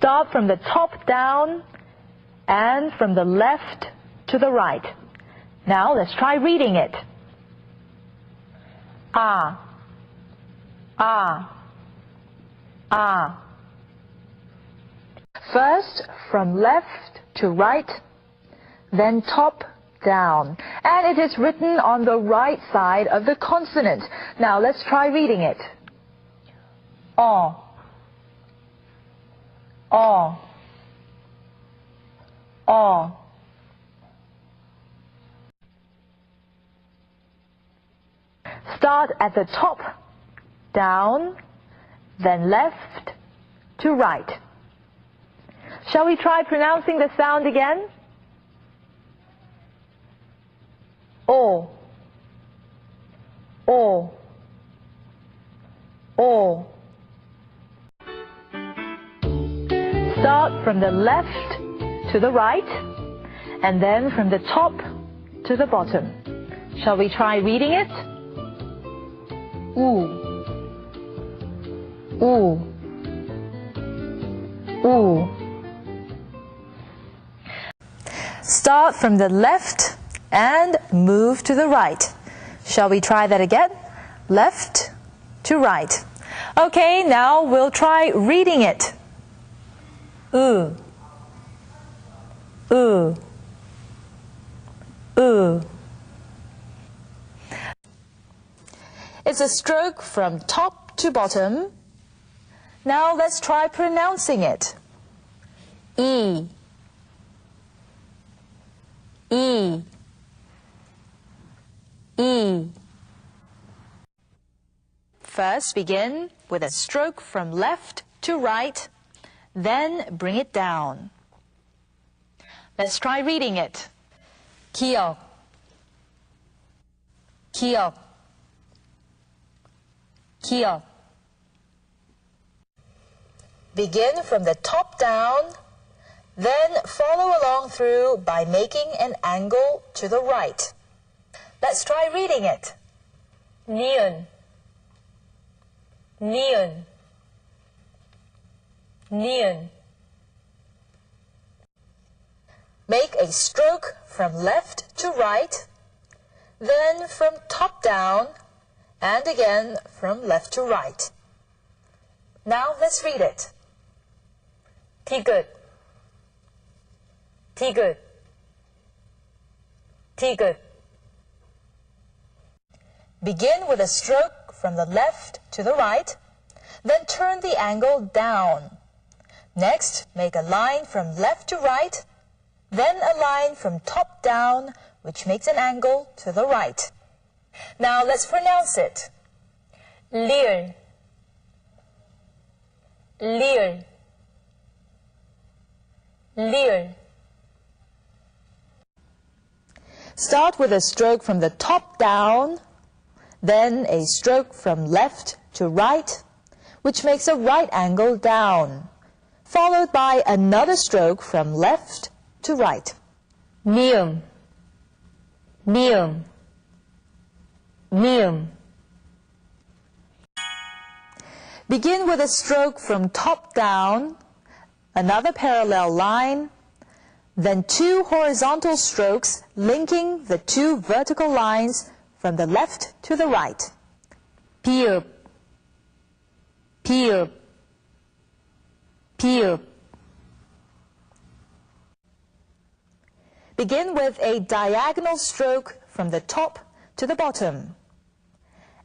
Start from the top down and from the left to the right. Now let's try reading it. Ah, ah, ah. First from left to right, then top down. And it is written on the right side of the consonant. Now let's try reading it. Oh, oh, oh. Start at the top, down, then left to right. Shall we try pronouncing the sound again? O, O, O. Start from the left to the right, and then from the top to the bottom. Shall we try reading it? Ooh, ooh, ooh. Start from the left and move to the right. Shall we try that again? Left to right. Okay, now we'll try reading it. Ooh, ooh, ooh. It's a stroke from top to bottom. Now let's try pronouncing it. E, E, E. First begin with a stroke from left to right, then bring it down. Let's try reading it. 기억, 기억, 기억. Begin from the top down, then follow along through by making an angle to the right. Let's try reading it. 니은, 니은, 니은. Make a stroke from left to right, then from top down, and again from left to right. Now let's read it. 티귿, 티귿, 티귿. Begin with a stroke from the left to the right, then turn the angle down. Next, make a line from left to right, then a line from top down, which makes an angle to the right. Now let's pronounce it. 리을, 리을, 리을. Start with a stroke from the top down, then a stroke from left to right, which makes a right angle down, followed by another stroke from left to right. 미음, 미음, 미음. Begin with a stroke from top down, another parallel line, then two horizontal strokes linking the two vertical lines from the left to the right. 비읍, 비읍, 비읍. Begin with a diagonal stroke from the top to the bottom,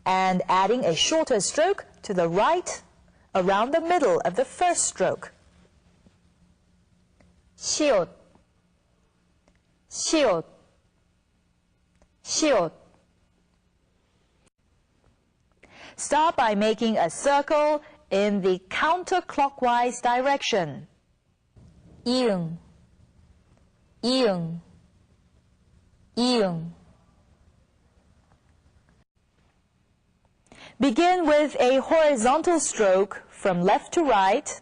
and adding a shorter stroke to the right around the middle of the first stroke. 시옷, 시옷, 시옷. Start by making a circle in the counterclockwise direction. 이응, 이응, 이응. Begin with a horizontal stroke from left to right,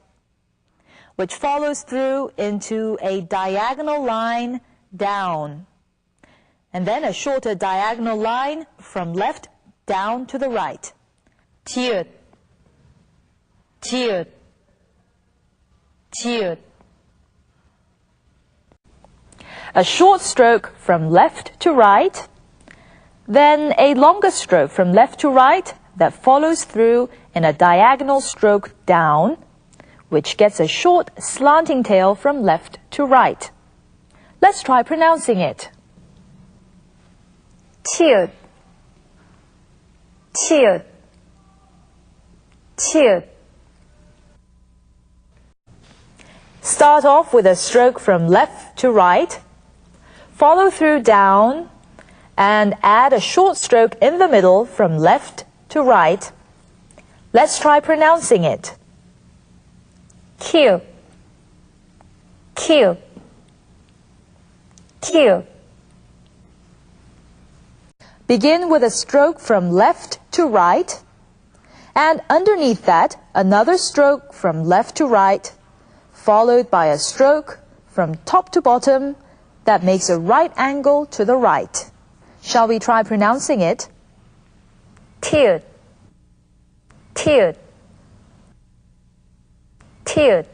which follows through into a diagonal line down, and then a shorter diagonal line from left down to the right. 티읕, 티읕, 지읒. A short stroke from left to right, then a longer stroke from left to right that follows through in a diagonal stroke down, which gets a short slanting tail from left to right. Let's try pronouncing it. 치읓, 치읓, 치읓. Start off with a stroke from left to right, follow through down, and add a short stroke in the middle from left to right. Let's try pronouncing it. Q, Q, Q. Begin with a stroke from left to right, and underneath that, another stroke from left to right, followed by a stroke from top to bottom that makes a right angle to the right. Shall we try pronouncing it? 티읕, 티읕, 티읕.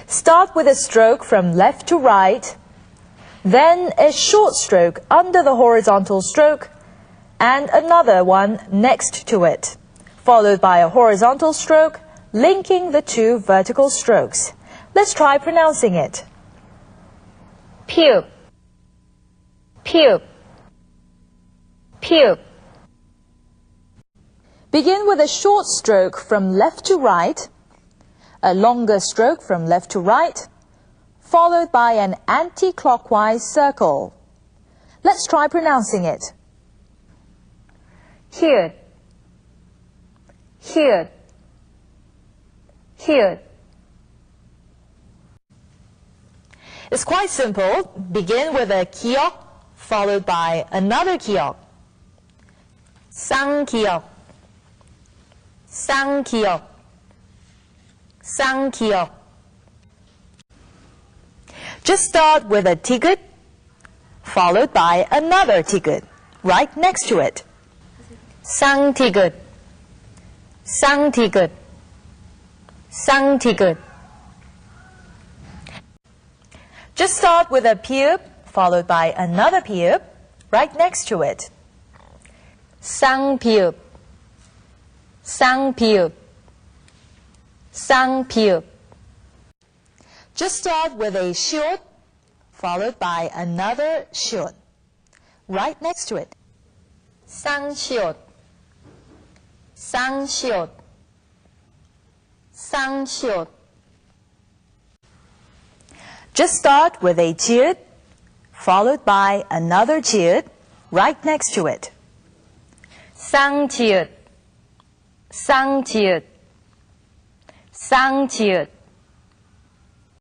Start with a stroke from left to right, then a short stroke under the horizontal stroke, and another one next to it, followed by a horizontal stroke linking the two vertical strokes. Let's try pronouncing it. 피읍, 피읍, 피읍. Begin with a short stroke from left to right, a longer stroke from left to right, followed by an anti-clockwise circle. Let's try pronouncing it. 히읗, 히읗, 히읗. It's quite simple. Begin with a 기역, followed by another 기역. 쌍기역, 쌍기역, 쌍기역. Just start with a 티귿, followed by another 티귿, right next to it. 쌍티귿, 쌍티귿, 쌍티귿. Just start with a 피읍, followed by another 피읍, right next to it. 쌍피읍, 쌍피읍, 쌍피읍. Just start with a 시옷, followed by another 시옷, right next to it. 쌍시옷, 쌍시옷, 쌍시옷. Just start with a 지읒, followed by another 지읒, right next to it. 쌍지읒, 쌍지읒, 쌍지읒.